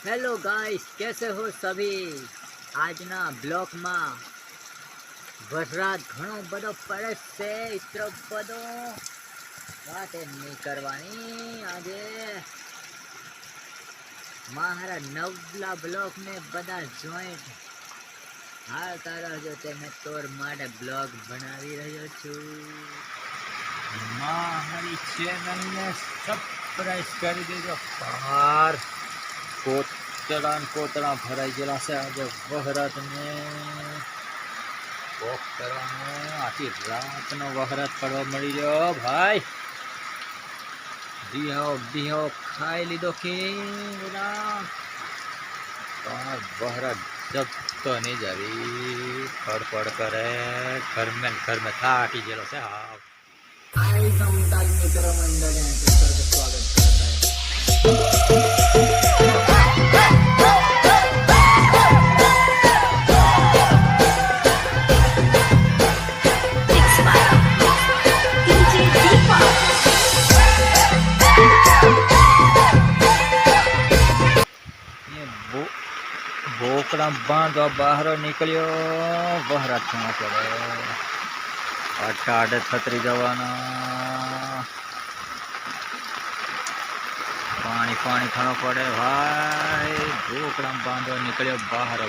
Hello guys, कैसे हो सभी। આજના બ્લોગમાં વરસાદ ઘણો બધો પડે છે. ઇતરો બધો વાત નહીં કરવાની. આજે મારા નવલા બ્લોગને બધા જોઈન્ટ હાલતા રહેજો. મેં તોર માટે બ્લોગ બનાવી રહ્યો છું. મારી ચેનલને સબસ્ક્રાઇબ કરી દેજો. બહાર કોતરા ભરાઈ ગયેલા છે. આજે વહરાતને વોક કરવાનું. આખી રાતનો વહરાત પડવા મળી ગયો ભાઈ. દીહો ખાઈ લીધો કે પણ વહરાત જગતો નહીં જાવી. ફડફડ કરે ઘર મેં થાકી ગયેલો છે. હા મિત્ર મંડળ સ્વાગત કરતા બોકડા બાંધવા બહાર નીકળ્યો. વહરાત ખાવા પડે. આડે છત્રી જવાના. પાણી ખાવા પડે ભાઈ. બોકડા બાંધવા નીકળ્યો બહાર.